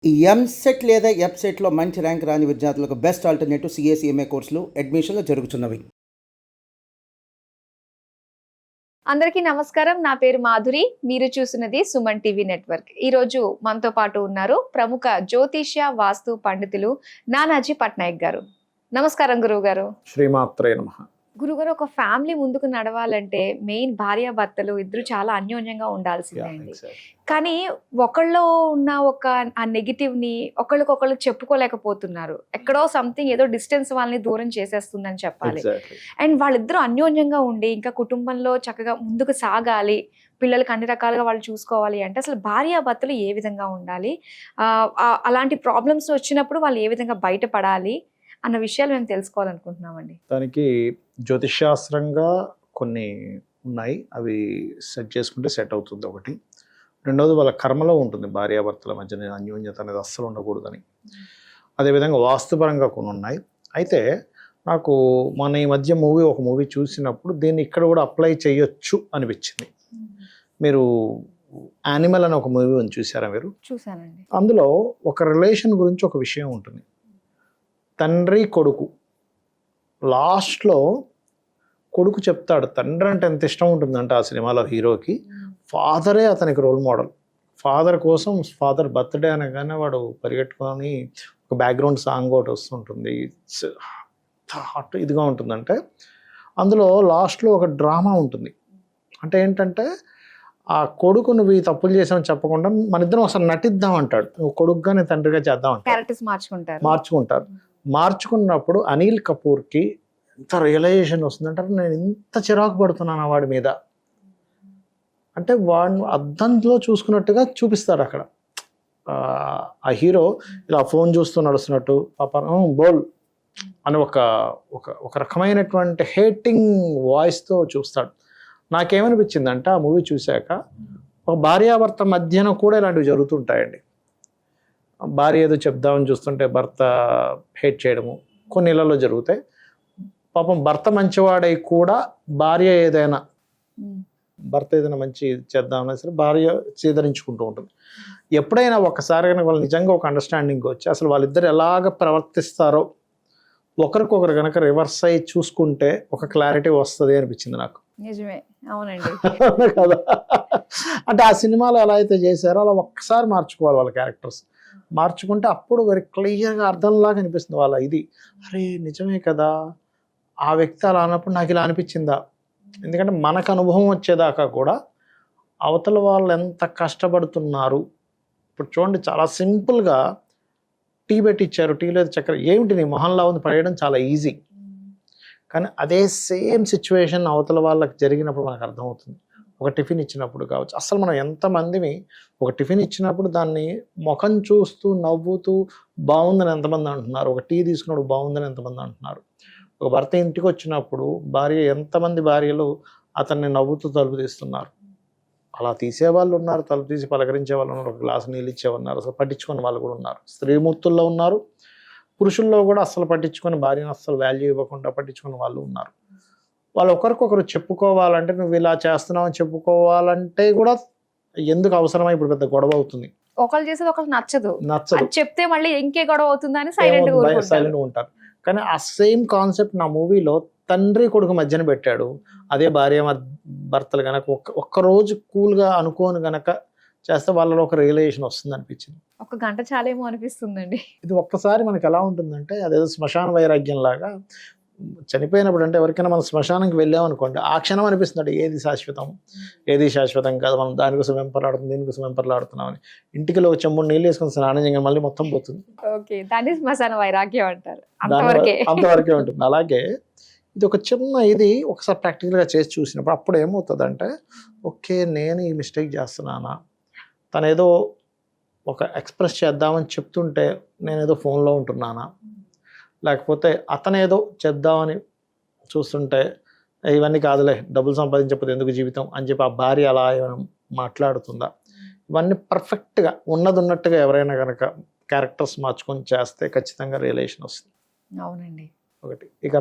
ఈ ఎంసెట్ లేదా ఎఫ్సెట్లో మంచి ర్యాంక్ రాని విద్యార్థులకు బెస్ట్ ఆల్టర్నేటివ్ సిఎస్ఈఎంఏ కోర్సులు అడ్మిషన్లు జరుగుతున్నవి. అందరికీ నమస్కారం. నా పేరు మాధురి. మీరు చూస్తున్నది సుమన్ టీవీ నెట్వర్క్. ఈ రోజు మనతో పాటు ఉన్నారు ప్రముఖ జ్యోతిష్య వాస్తు పండితులు నానాజీ పట్నాయక్ గారు. నమస్కారం గురువు గారు. శ్రీమాత్రే నమః. గురుగారు, ఒక ఫ్యామిలీ ముందుకు నడవాలంటే మెయిన్ భార్యాభర్తలు ఇద్దరు చాలా అన్యోన్యంగా ఉండాల్సిందే అండి. కానీ ఒకళ్ళు ఉన్న ఒక ఆ నెగిటివ్ ని ఒకళ్ళకొకళ్ళు చెప్పుకోలేకపోతున్నారు. ఎక్కడో సంథింగ్ ఏదో డిస్టెన్స్ వాళ్ళని దూరం చేసేస్తుందని చెప్పాలి. అండ్ వాళ్ళిద్దరూ అన్యోన్యంగా ఉండి ఇంకా కుటుంబంలో చక్కగా ముందుకు సాగాలి, పిల్లలకి అన్ని రకాలుగా వాళ్ళు చూసుకోవాలి అంటే అసలు భార్యాభర్తలు ఏ విధంగా ఉండాలి, అలాంటి ప్రాబ్లమ్స్ వచ్చినప్పుడు వాళ్ళు ఏ విధంగా బయటపడాలి అన్న విషయాలు మేము తెలుసుకోవాలనుకుంటున్నామండి. దానికి జ్యోతిషాస్త్రంగా కొన్ని ఉన్నాయి, అవి సెట్ చేసుకుంటే సెట్ అవుతుంది ఒకటి. రెండవది వాళ్ళ కర్మలో ఉంటుంది, భార్యాభర్తల మధ్య అన్యోన్యత అనేది అస్సలు ఉండకూడదని. అదేవిధంగా వాస్తుపరంగా కొన్ని ఉన్నాయి. అయితే నాకు మన ఈ మధ్య ఒక మూవీ చూసినప్పుడు దీన్ని ఇక్కడ కూడా అప్లై చేయొచ్చు అనిపించింది. మీరు యానిమల్ అని ఒక మూవీ చూసారా? మీరు చూసానండి. అందులో ఒక రిలేషన్ గురించి ఒక విషయం ఉంటుంది. తండ్రి కొడుకు, లాస్ట్లో కొడుకు చెప్తాడు, తండ్రి అంటే ఎంత ఇష్టం ఉంటుందంటే ఆ సినిమాలో హీరోకి, ఫాదరే అతనికి రోల్ మోడల్. ఫాదర్ కోసం ఫాదర్ బర్త్డే అనగానే వాడు పరిగెట్టుకొని ఒక బ్యాక్గ్రౌండ్ సాంగ్ ఒకటి వస్తుంటుంది, హాట్ ఇదిగా ఉంటుందంటే అందులో లాస్ట్లో ఒక డ్రామా ఉంటుంది. అంటే ఏంటంటే ఆ కొడుకు నువ్వు ఈ తప్పులు చేసామని చెప్పకుండా మన ఇద్దరం అసలు నటిద్దాం అంటాడు, నువ్వు కొడుకుగానే తండ్రిగా చేద్దాం అంటాడు. మార్చుకుంటారు. మార్చుకున్నప్పుడు అనిల్ కపూర్కి ఎంత రియలైజేషన్ వస్తుందంటే, నేను ఇంత చిరాకు పడుతున్నాను వాడి మీద అంటే వాడిని అద్దంలో చూసుకున్నట్టుగా చూపిస్తాడు అక్కడ. ఆ హీరో ఇలా ఫోన్ చూస్తూ నడుస్తున్నట్టు పాప బోల్ అని ఒక రకమైనటువంటి హేటింగ్ వాయిస్తో చూస్తాడు. నాకేమనిపించిందంటే ఆ మూవీ చూశాక, ఒక భార్యాభర్త మధ్యన కూడా ఇలాంటివి జరుగుతుంటాయండి. భార్య ఏదో చెప్దామని చూస్తుంటే భర్త హేట్ చేయడము కొన్ని ఇళ్లలో జరుగుతాయి. పాపం భర్త మంచివాడై కూడా భర్త ఏదైనా మంచి చేద్దామన్నా సరే భార్య చేదరించుకుంటూ ఉంటుంది. ఎప్పుడైనా ఒకసారి కనుక వాళ్ళు నిజంగా ఒక అండర్స్టాండింగ్ వచ్చి అసలు వాళ్ళిద్దరు ఎలాగ ప్రవర్తిస్తారో ఒకరికొకరు కనుక రివర్స్ అయ్యి చూసుకుంటే ఒక క్లారిటీ వస్తుంది అనిపించింది నాకు. నిజమే, అవునండి. కదా, అంటే ఆ సినిమాలో ఎలా అయితే చేశారో అలా ఒక్కసారి మార్చుకోవాలి వాళ్ళ క్యారెక్టర్స్. మార్చుకుంటే అప్పుడు వెరీ క్లియర్గా అర్థంలాగా అనిపిస్తుంది వాళ్ళ ఇది. అరే నిజమే కదా, ఆ వ్యక్తి అలా అన్నప్పుడు నాకు ఇలా అనిపించిందా. ఎందుకంటే మనకు అనుభవం వచ్చేదాకా కూడా అవతల వాళ్ళు ఎంత కష్టపడుతున్నారు. ఇప్పుడు చూడండి, చాలా సింపుల్గా టీ పెట్టి ఇచ్చారు, టీలో చక్కెర, ఏమిటి నీ మొహంలా ఉంది పడేయడం చాలా ఈజీ. కానీ అదే సేమ్ సిచ్యువేషన్ అవతల వాళ్ళకి జరిగినప్పుడు మనకు అర్థమవుతుంది. ఒక టిఫిన్ ఇచ్చినప్పుడు కావచ్చు, అసలు మనం ఎంతమందిని ఒక టిఫిన్ ఇచ్చినప్పుడు దాన్ని ముఖం చూస్తూ నవ్వుతూ బాగుందని ఎంతమంది అంటున్నారు, ఒక టీ తీసుకున్నప్పుడు బాగుందని ఎంతమంది అంటున్నారు. ఒక భర్త ఇంటికి వచ్చినప్పుడు ఎంతమంది భార్యలు అతన్ని నవ్వుతూ తలుపు తీస్తున్నారు. అలా తీసేవాళ్ళు ఉన్నారు, తలుపు తీసి పలకరించే వాళ్ళు ఉన్నారు, ఒక గ్లాసు నీళ్ళు ఇచ్చేవాళ్ళు, అసలు పట్టించుకునే వాళ్ళు కూడా ఉన్నారు. స్త్రీమూర్తుల్లో ఉన్నారు, పురుషుల్లో కూడా అస్సలు పట్టించుకొని భార్యను అస్సలు వాల్యూ ఇవ్వకుండా పట్టించుకునే వాళ్ళు ఉన్నారు. వాళ్ళు ఒకరికొకరు చెప్పుకోవాలంటే, నువ్వు ఇలా చేస్తున్నావు అని చెప్పుకోవాలంటే కూడా ఎందుకు అవసరమై ఇప్పుడు పెద్ద గొడవ అవుతుంది. ఒకళ్ళు చేసేది ఒకళ్ళు నచ్చదు, చెప్తే మళ్ళీ ఇంకే గొడవ అవుతుందని సైలెంట్ ఉంటారు. కానీ ఆ సేమ్ కాన్సెప్ట్ నా మూవీలో తండ్రి కొడుకు మధ్యన పెట్టాడు. అదే భార్య భర్తలు కనుక ఒక్కరోజు కూల్గా అనుకోని గనక చేస్తే వాళ్ళలో ఒక రియలైజేషన్ వస్తుంది అనిపించింది. ఒక గంట చాలేమో అనిపిస్తుందండి. ఇది ఒక్కసారి మనకి ఎలా ఉంటుందంటే, అదేదో శ్మశాన వైరాగ్యం లాగా. చనిపోయినప్పుడు అంటే ఎవరికైనా మనం శ్మశానానికి వెళ్ళామనుకోండి, ఆ క్షణం అనిపిస్తుంది ఏది శాశ్వతం కాదు, మనం దానికోసం వెంపర్లాడుతున్నాం, దీనికోసం వెంపర్లాడుతున్నాం అని. ఇంటికి ఒక చెంబు నీళ్ళు వేసుకొని స్నానం చేయగానే మళ్ళీ మొత్తం పోతుంది. దాన్ని శ్మశాన వైరాగ్యం అంటారు. అంతవరకే ఉంటుంది. అలాగే ఇది ఒక చిన్న ఇది ఒకసారి ప్రాక్టికల్గా చేసి చూసినప్పుడు అప్పుడు ఏమవుతుందంటే, ఓకే నేను ఈ మిస్టేక్ చేస్తున్నానా, తనేదో ఒక ఎక్స్ప్రెస్ చేద్దామని చెప్తుంటే నేనేదో ఫోన్లో ఉంటున్నానా, లేకపోతే అతనేదో చేద్దామని చూస్తుంటే ఇవన్నీ కాదులే, డబ్బులు సంపాదించకపోతే ఎందుకు జీవితం అని చెప్పి ఆ భార్య అలా ఏమైనా మాట్లాడుతుందా. ఇవన్నీ పర్ఫెక్ట్గా ఉన్నట్టుగా ఎవరైనా కనుక క్యారెక్టర్స్ మార్చుకొని చేస్తే ఖచ్చితంగా రియలైజేషన్ వస్తుంది. అవునండి. ఒకటి. ఇక